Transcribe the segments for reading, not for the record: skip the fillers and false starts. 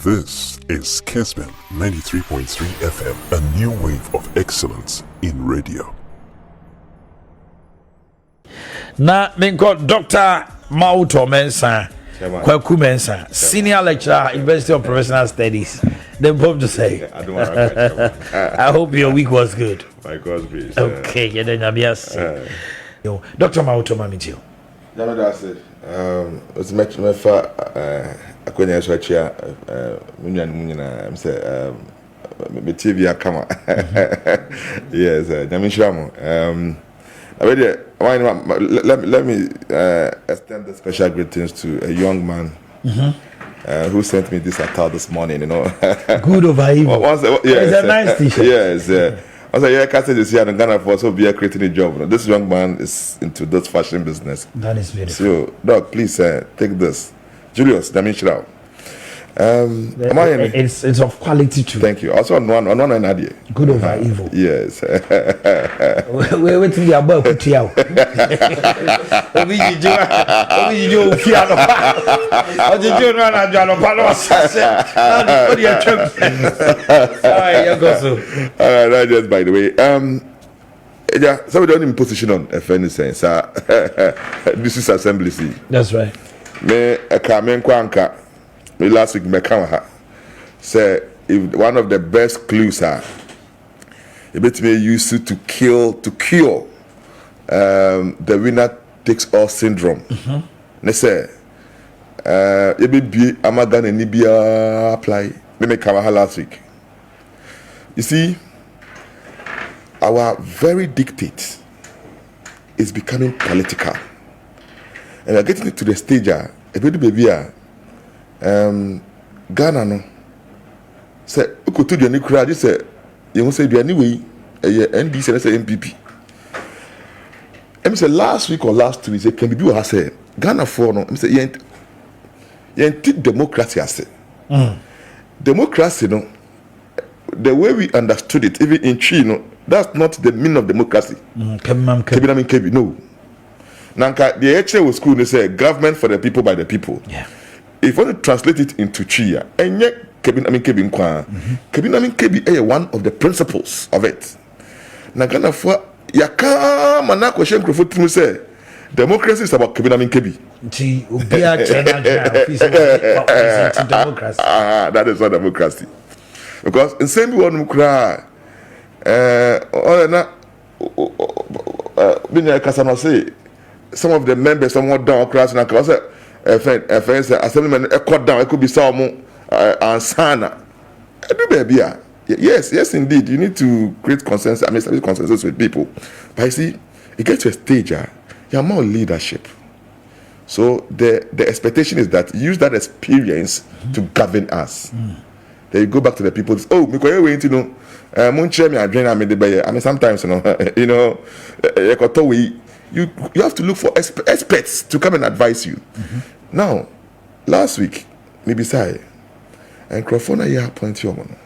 This is Kesman 93.3 FM, a new wave of excellence in radio. Na minko Dr. Mauto Mensah, Kwaku Mensah, Senior Lecturer, University of Professional Studies. Then Bob to say, I hope your week was good. My God, please. Okay, yeah, then I'm yes. Dr. Mauto Mamitio. No, that's it. It's much more far. I couldn't answer here. I'm saying, my TV come. Yes, Jamishamo. Let me extend the special greetings to a young man who sent me this attack this morning. You know, Good over evil. It's a nice T-shirt. Yes. I was like, can't say this here in Ghana for also be creating a job. This young man is into this fashion business. That is beautiful. So, Doc, please take this. Julius, Damishrao. It's of quality too. Thank you. Also, on one idea. Good over evil. Yes. We're waiting the above put you out. All right, just by the way. Yeah, somebody don't in position on any sense. This is assembly. That's right. Me Kwanka. Me last week me come say if one of the best clues are it bet me used to cure the winner takes all syndrome. They say it be Amagan and Nibia apply. Me come last week. You see, our very dictate is becoming political, and we are getting to the stage. A baby Ghana no say ukoto duani kura je say you say duani we NDC and say MPP. Say last week or last 2 weeks say can be do say Ghana for no say yent democracy as democracy no the way we understood it even in Chi no that's not the meaning of democracy. Kebi no. Nanka the HA was school they say government for the people by the people. Yeah. If you want to translate it into Chia, and yet Kebi is one of the principles of it. Nagana for Yaka Mana question Crofut say democracy is about Kebi. Democracy. That is not democracy. Because in same one cry say some of the members somewhat down class and I say assemblyman down it could be some and sana baby. Yes indeed you need to create consensus. I mean consensus with people, but you see it gets to a stage you're more leadership, so the expectation is that you use that experience to govern us. Then you go back to the people. Oh, me wait to know me I mean sometimes you know you have to look for experts to come and advise you. Now, last week, maybe say, and Crofona here point your one.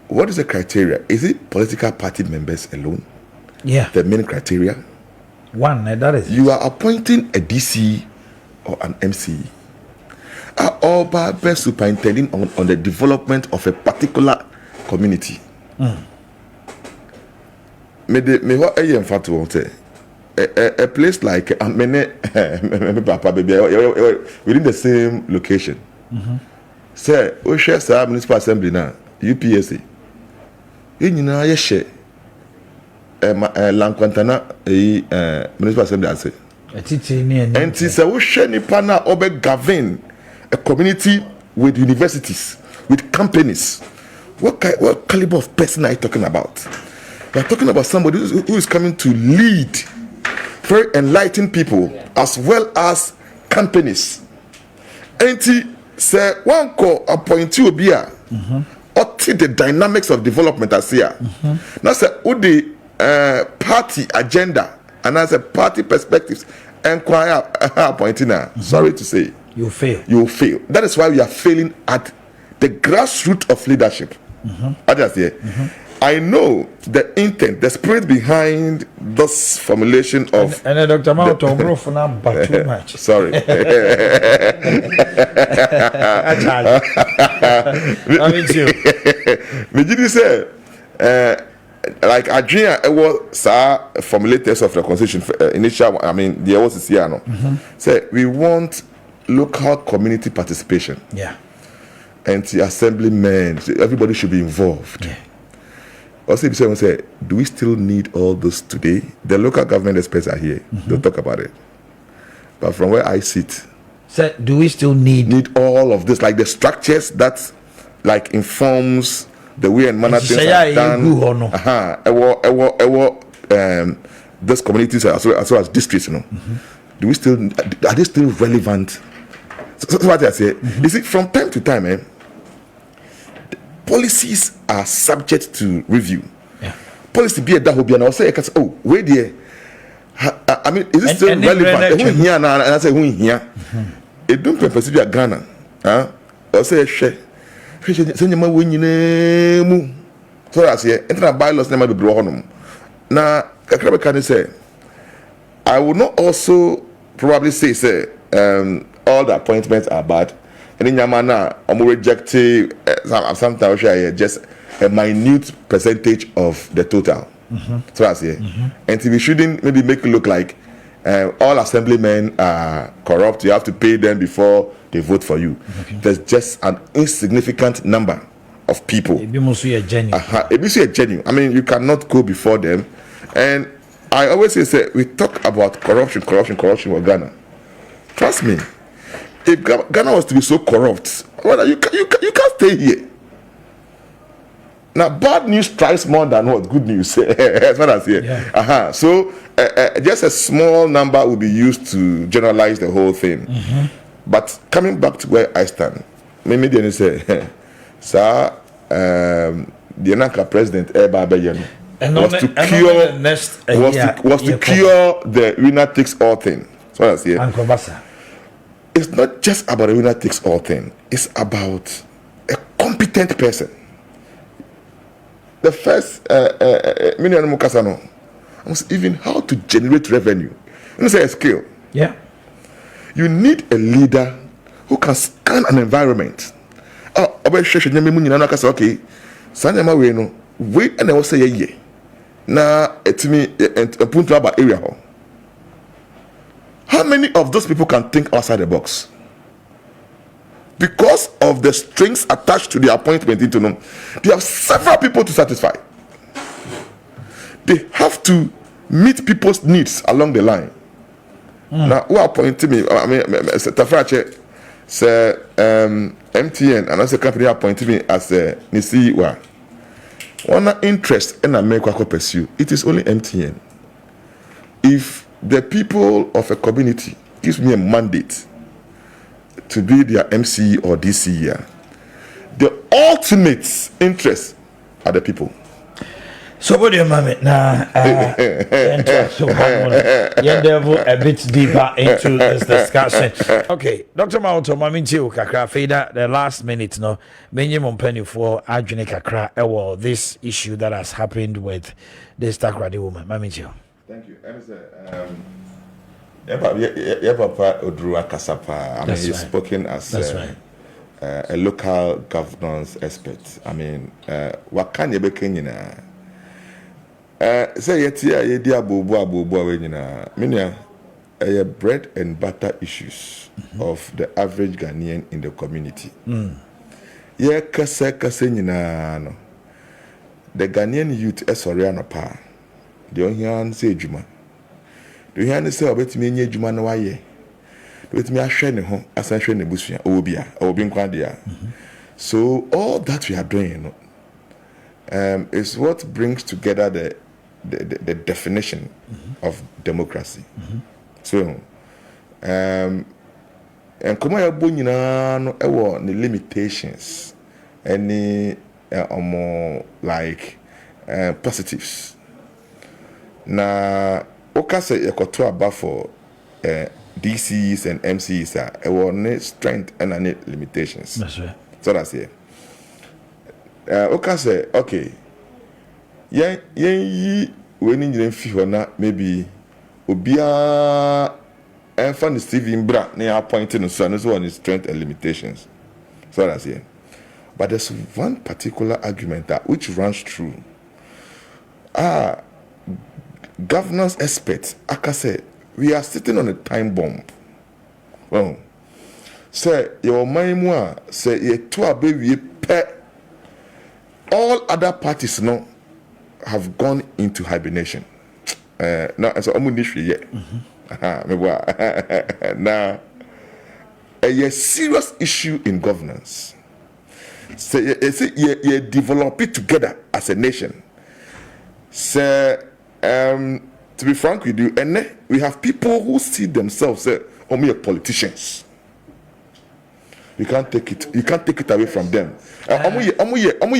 What is the criteria? Is it political party members alone? Yeah. The main criteria? One, that is. You are appointing a DC or an MC. Are all best superintending on the development of a particular community. Me what I am a place like Papa baby within the same location. Say we share some municipal assembly now UPSA. You know I share Lankwantana municipal assembly I say. And say we share nipa na obe govern a community with universities, with companies. What caliber of person are you talking about? We are talking about somebody who is coming to lead very enlightened people as well as companies. And say one call appoint you be or the dynamics of development as here. Now say who the party agenda and as a party perspectives inquire appointing now. Sorry to say. You fail. That is why we are failing at the grassroots of leadership. I know the intent, the spirit behind this formulation of. And Dr. Mauto, bro, for now, but too much. Sorry. I mean, too. Me did say, like Adrian, was formulators of the constitution initial. I mean, there was here no. Say we want local community participation. Yeah. And the assemblymen, everybody should be involved. Yeah. Also, if someone say, do we still need all this today? The local government experts are here. They'll talk about it. But from where I sit, so do we still need all of this, like the structures that like informs the way and manner things are done? These communities as well as districts, you know. Do we still are they still relevant? So what I say, you see, from time to time, policies are subject to review. Yeah. Policy be a dahobi and I'll say, oh, wait there. I mean, is it still relevant? Who here now? And I say, who here? It don't purpose to be a Ghana. I'll say, send your money when you name. So I say, enter a bylaws never be brought. Now, Kakraba can say, I will not also probably say, all the appointments are bad. And in Yamana, I'm rejecting sometimes just a minute percentage of the total. So that's it. And we shouldn't maybe make it look like all assemblymen are corrupt. You have to pay them before they vote for you. There's just an insignificant number of people. It must be a genuine. It must be a genuine. I mean, you cannot go before them. And I always say we talk about corruption with Ghana. Trust me. If Ghana was to be so corrupt, well, you can't stay here. Now, bad news tries more than what good news. That's what I say. Yeah. So, just a small number will be used to generalize the whole thing. But coming back to where I stand, maybe they say, "Sir, the Naka president was to cure the winner takes all thing." So I say. It's not just about a winner takes all thing. It's about a competent person. The first Minian Mukasano was even how to generate revenue. You say a skill. Yeah. You need a leader who can scan an environment. Okay. Sanyama we no wait and I will say yeah. Na etimi puntu about area ho. How many of those people can think outside the box? Because of the strings attached to the appointment into them, they have several people to satisfy. They have to meet people's needs along the line. Now, who appointed me? I mean, Tafrache, MTN, and also company appointed me as the CEO. One interest in America to pursue, it is only MTN. If the people of a community gives me a mandate to be their MC or DC here, the ultimate interest are the people. So what do you mean now? So devil a bit deeper into this discussion. Okay, Dr. Mauto, Maminti Kakra Feda, the last minute, no, minimum penny for Adjuni Kakra, this issue that has happened with this Takradi woman. Maminti. Thank you. Papa Odru Akasapa. I mean, he's spoken as a local governance expert. I mean, what can you be Kenyan? Say ye dia bobo wenina. Minia bread and butter issues of the average Ghanaian in the community. Ye kase nyina no. The Ghanaian youth esoriano pa. The onyan say juma. The onyan say obetimi nye juma no waye. Obetimi ahwe ne ho asanhwe ne busua obia obi nkwadia. So all that we are doing is what brings together the definition of democracy. So and come ya bo nyina no ewo the limitations any more like positives. Na okase ekoto aba for DCs and MCs ewo strength and any limitations. That's right. So that's it. Okase okay. when you feel na maybe obia and find Stephen Bra near appointing son is one his strength and limitations. So that's it. But there's one particular argument that which runs through. Governance experts, like I said, we are sitting on a time bomb. Well, say your mind say ye two baby pet. All other parties now have gone into hibernation. Now, so I'm yet. Now, a serious issue in governance. So you develop it together as a nation. So, to be frank with you, and we have people who see themselves as only politicians. You can't take it. You can't take it away from them. Only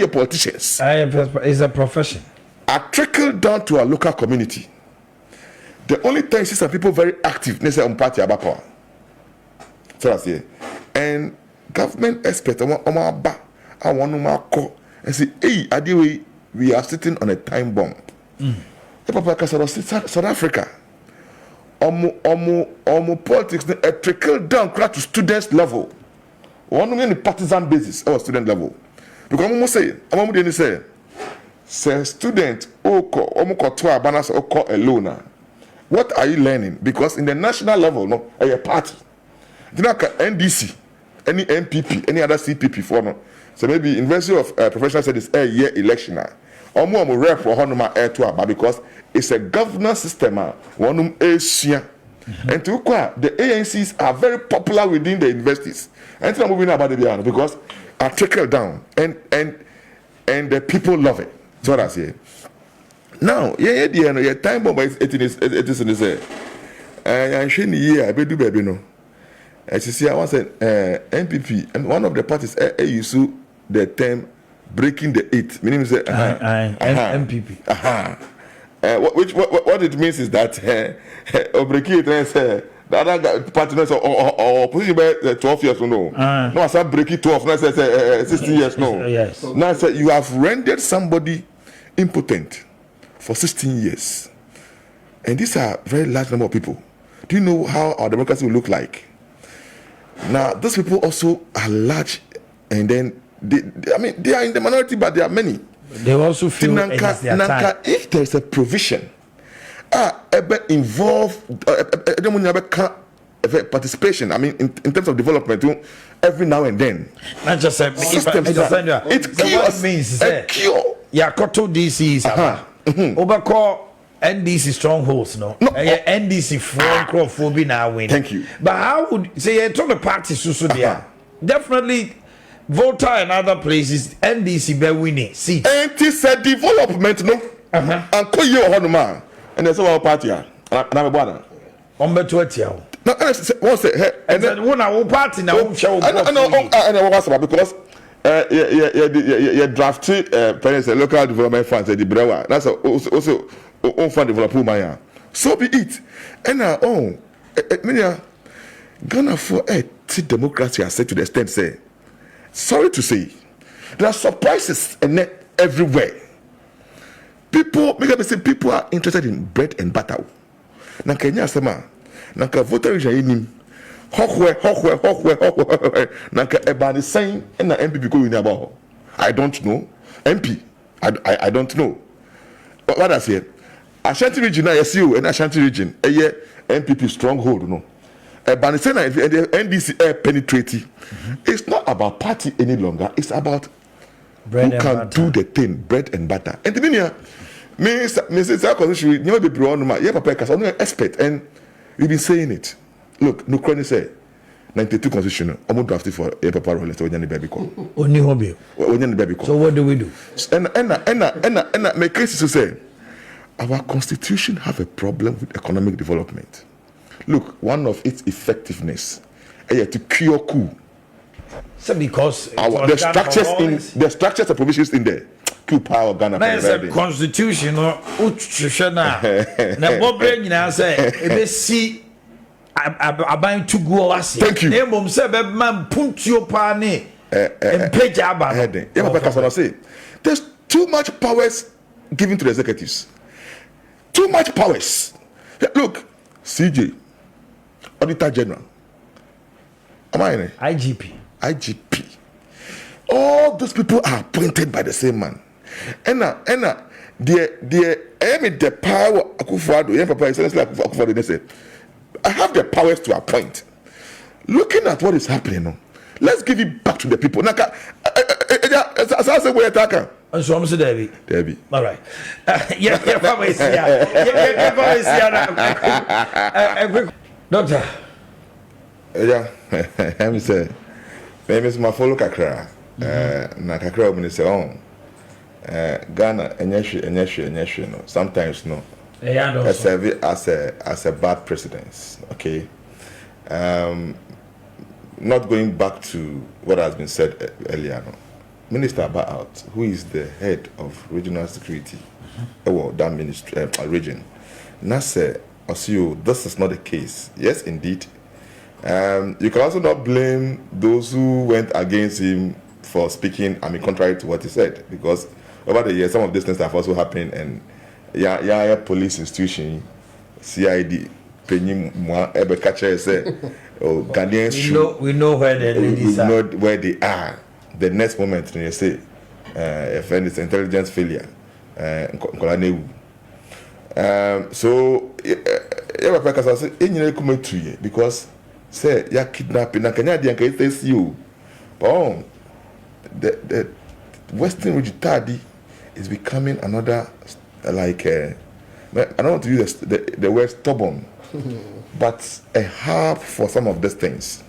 politicians. It's a profession. I trickle down to our local community. The only time you see some people very active, they say on party about power. So that's it. And government experts, I want to call and say, hey, Adiwe, we are sitting on a time bomb. South Africa, politics, a trickle down to students level. One on partisan basis or student level. Because I'm say student alone. What are you learning? Because in the national level, no, a party. NDC, any MPP, any other CPP for no. So maybe University of Professional Studies a year election. Omo rep for honoma air to aba because it's a governance system. One Asia. And to the ANCs are very popular within the universities. And I'm moving about the piano because I trickle down and the people love it. So that's it. Now, yeah, time bomb is it is in the say. I'm saying yeah, I be do baby no. As you see, I was an MPP and one of the parties use the term breaking the eight. Meaning say MPP. What it means is that breaking it and say the other party or opposition by 12 years no. No, I said breaking 12. Now say 16 years no. Yes. Now I say you have rendered somebody impotent for 16 years, and these are very large number of people. Do you know how our democracy will look like? Now, those people also are large, and then they are in the minority, but there are many. They also feel if there is a provision, involve participation. I mean, in terms of development, every now and then. Not just it means a cure. Yeah, Koto DC is Obako NDC strongholds, no. NDC phobia now win. Thank you. But how would say to the party so there? Definitely Volta and other places NDC be winning. See. And it's a development, no. And call you on man. And there's our party. And I'm a brother. On better no, what's it? And then one our party now show. I know what's about because drafted local development funds at the Brewer. That's also own fund development money. So be it. And now, Ghana for a democracy has said to the extent say, sorry to say, there are surprises and everywhere. People are interested in bread and butter. Na Kenya sema, na ka voter regime hokwe nanka ebani saying na MPP go win about. I don't know. MP I don't know. What I say? Ashanti region na YSU and Ashanti region MPP stronghold no. Ebani saying na NDC penetrating. It's not about party any longer. It's about bread who can butter. Do the thing, bread and butter. And the meaning me say constitution never be brought on my papa cause I'm an expert and we've been saying it. Look, no credit say 92 constitution. I'm not drafted for a papa role. So when baby call. Only hobby. When baby call. So what do we do? And my case is to say our constitution have a problem with economic development. Look, one of its effectiveness is to cure coup. So because the structures and provisions in there. Coup power Ghana. That's a constitution or na what bring you say if see about to go as thank you name say man put your pane and page about say there's too much powers given to the executives. Too much powers. Look, CJ, Auditor General, am I in it? IGP. All those people are appointed by the same man. And the power Akufo-Addo, Papa is like Akufo-Addo, they say, I have the powers to appoint. Looking at what is happening, let's give it back to the people. Naka, so I'm saying Debbie. All right. Doctor. Yeah, I'm saying, maybe it's my follow kakra. Na kakra when say on. Ghana, enyeshi, no. Sometimes no. As a bad precedence. Okay. Not going back to what has been said earlier. No. Minister About, who is the head of regional security, well, that ministry region, Nasa Osio, this is not the case. Yes, indeed. You can also not blame those who went against him for speaking, contrary to what he said, because over the years, some of these things have also happened, and police institution, CID, Penny Ebe Catcher said, Ghanaians we know where the ladies are. We know where they are. The next moment, they say, if it's intelligence failure, so, because say ya kidnapping na Kenya dia nka say you. But the Western region Tadi is becoming another like I don't want to use the word stubborn, but a hub for some of these things.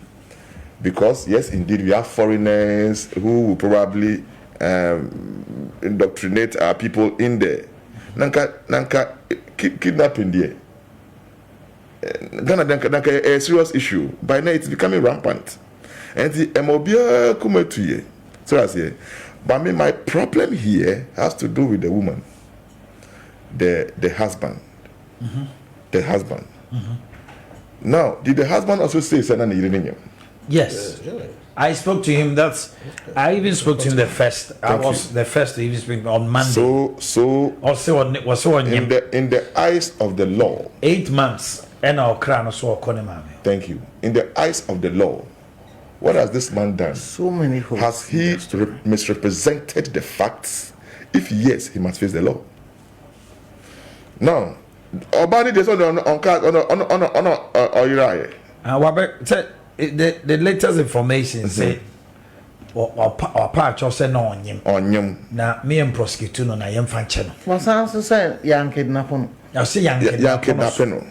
Because yes, indeed, we have foreigners who will probably indoctrinate our people in there. Nanka kidnapping there. Ghana a serious issue. By now it's becoming rampant. And the Mobia Kumetuye. So I say, but my problem here has to do with the woman. The husband. The husband. Now, did the husband also say something? Yes. I spoke to him. I even spoke to him the first. The first even speaking on Monday. So also on in the eyes of the law. 8 months and our crown so Thank you. In the eyes of the law, what has this man done? So many holes. Has he misrepresented the facts? If yes, he must face the law. Now, Obani is on the latest information say or part of say no on him. Now me and prosecute no na yem fanche no. Was also say young kidnapping. I say young kidnapping.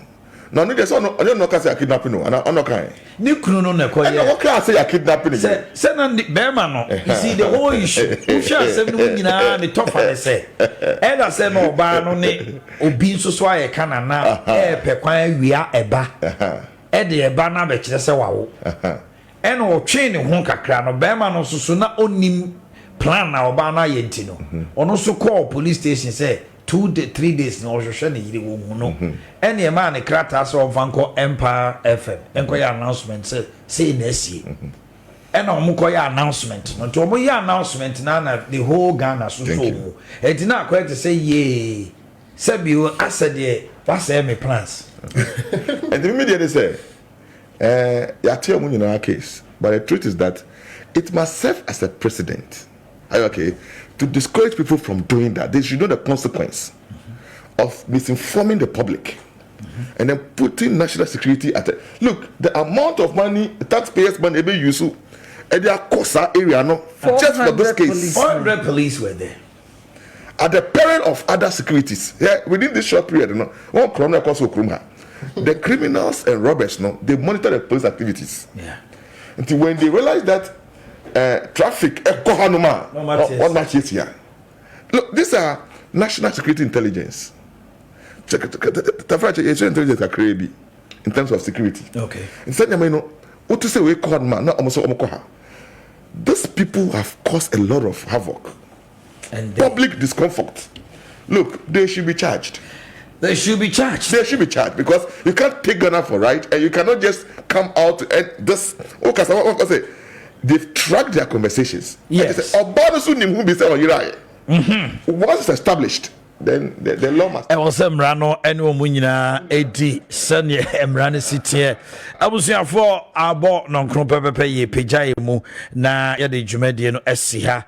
No, no, there's no case kidnapping no. Ano kan. Ni kunu no na ko ye. What can say kidnapping? Say na Berman no. You see the whole issue. If you say no nyina ni tofa ne say. E da say no ba no ne obi nso so aye kana na e pe kwan wia eba. E de eba na be kire say wawo. E no twe ne ho kakra no Berman no so na onim plan na oba na ye nti no. Ono so call police station say 3 days no hwehwe ne yire wo mu no ene ma ne krata so vanko Empire FM enko ya announcement say na asie ene omko ya announcement no to omo ya announcement na the whole Ghana so mu enti na akwa to say ye sabi asade what say me plans and the immediately say ya tell mu nyina case, but the truth is that it must serve as a precedent. Are you okay? To discourage people from doing that. They should know the consequence of misinforming the public and then putting national security at it. Look, the amount of money, taxpayers' money, they use and their COSA area, no, just for this case. 400 police were there. At the peril of other securities. Yeah, within this short period, no, one criminal also the criminals and robbers, no, they monitor the police activities. Yeah. Until when they realize that traffic, what match is here? Look, these are national security intelligence. Intelligence are crazy in terms of security. Okay. Instead, what to say we call man, not almost. These people have caused a lot of havoc and public discomfort. Look, they should be charged. They should be charged. They should be charged because you can't take Ghana for right, and you cannot just come out and this. Okay, so what I say. They've tracked their conversations. Yes. Once it's established, then the law must. I was Mrano and Munina 80 Sunny Mrani City. I was here for our bought non crumper pay pay mu na ya de jumedi no esiha.